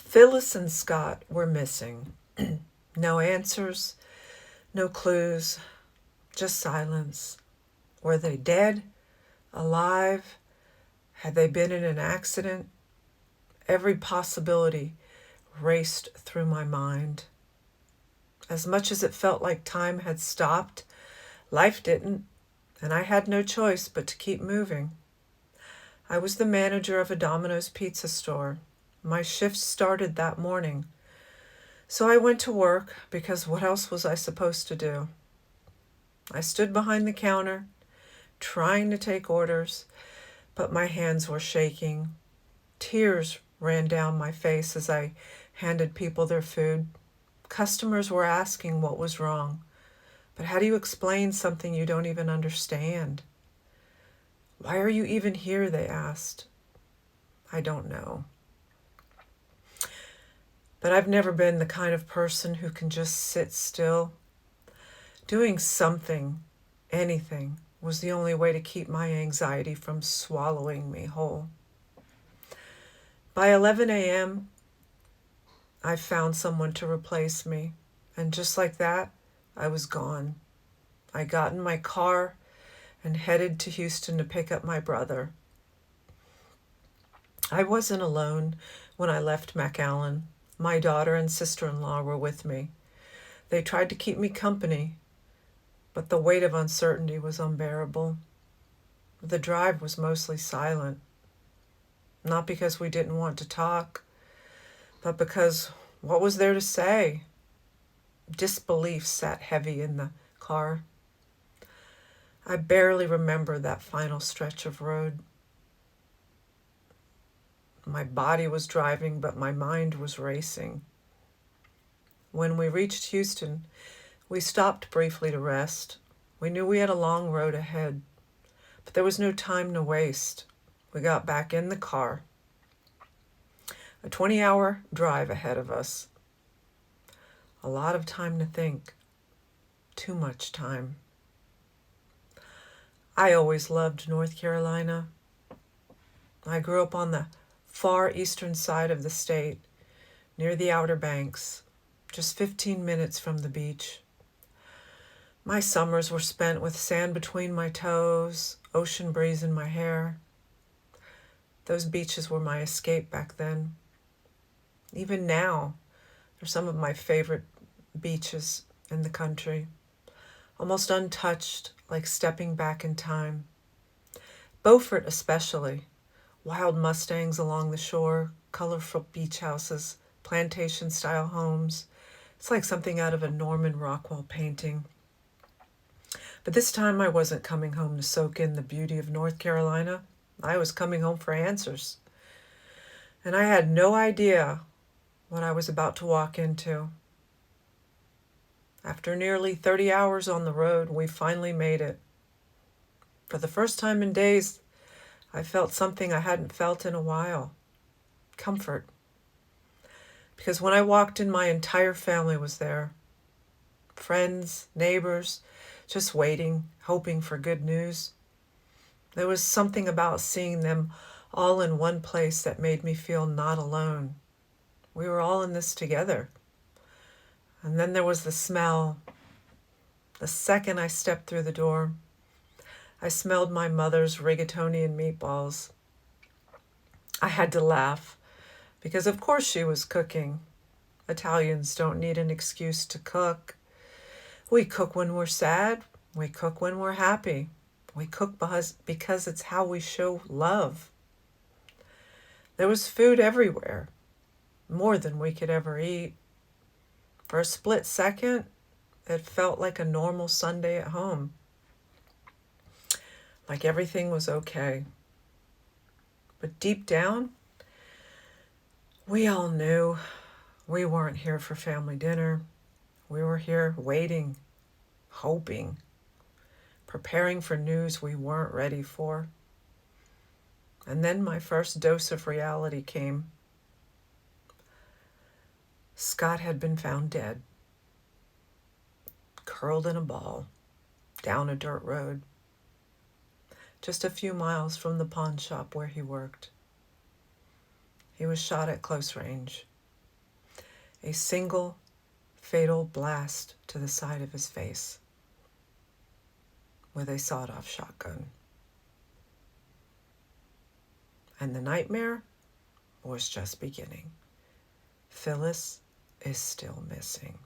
Phyllis and Scott were missing. No answers, no clues, just silence. Were they dead? Alive? Had they been in an accident? Every possibility raced through my mind. As much as it felt like time had stopped, life didn't, and I had no choice but to keep moving. I was the manager of a Domino's pizza store. My shift started that morning. So I went to work because what else was I supposed to do? I stood behind the counter, trying to take orders, but my hands were shaking. Tears ran down my face as I handed people their food. Customers were asking what was wrong. But how do you explain something you don't even understand? Why are you even here? They asked. I don't know. But I've never been the kind of person who can just sit still. Doing something, anything, was the only way to keep my anxiety from swallowing me whole. By 11 a.m., I found someone to replace me, and just like that, I was gone. I got in my car and headed to Houston to pick up my brother. I wasn't alone when I left McAllen. My daughter and sister-in-law were with me. They tried to keep me company, but the weight of uncertainty was unbearable. The drive was mostly silent, not because we didn't want to talk, but because what was there to say? Disbelief sat heavy in the car. I barely remember that final stretch of road. My body was driving, but my mind was racing. When we reached Houston, we stopped briefly to rest. We knew we had a long road ahead, but there was no time to waste. We got back in the car. A 20-hour drive ahead of us. A lot of time to think. Too much time. I always loved North Carolina. I grew up on the far eastern side of the state, near the Outer Banks, just 15 minutes from the beach. My summers were spent with sand between my toes, ocean breeze in my hair. Those beaches were my escape back then. Even now, they're some of my favorite beaches in the country, almost untouched, like stepping back in time. Beaufort especially, wild mustangs along the shore, colorful beach houses, plantation-style homes. It's like something out of a Norman Rockwell painting. But this time I wasn't coming home to soak in the beauty of North Carolina. I was coming home for answers. And I had no idea what I was about to walk into. After nearly 30 hours on the road, we finally made it. For the first time in days, I felt something I hadn't felt in a while. Comfort. Because when I walked in, my entire family was there. Friends, neighbors, just waiting, hoping for good news. There was something about seeing them all in one place that made me feel not alone. We were all in this together. And then there was the smell. The second I stepped through the door, I smelled my mother's rigatoni and meatballs. I had to laugh, because of course she was cooking. Italians don't need an excuse to cook. We cook when we're sad. We cook when we're happy. We cook because it's how we show love. There was food everywhere, more than we could ever eat. For a split second, it felt like a normal Sunday at home. Like everything was okay. But deep down, we all knew we weren't here for family dinner. We were here waiting, hoping, preparing for news we weren't ready for. And then my first dose of reality came. Scott had been found dead, curled in a ball, down a dirt road, just a few miles from the pawn shop where he worked. He was shot at close range. a single fatal blast to the side of his face with a sawed-off shotgun. And the nightmare was just beginning. Phyllis is still missing.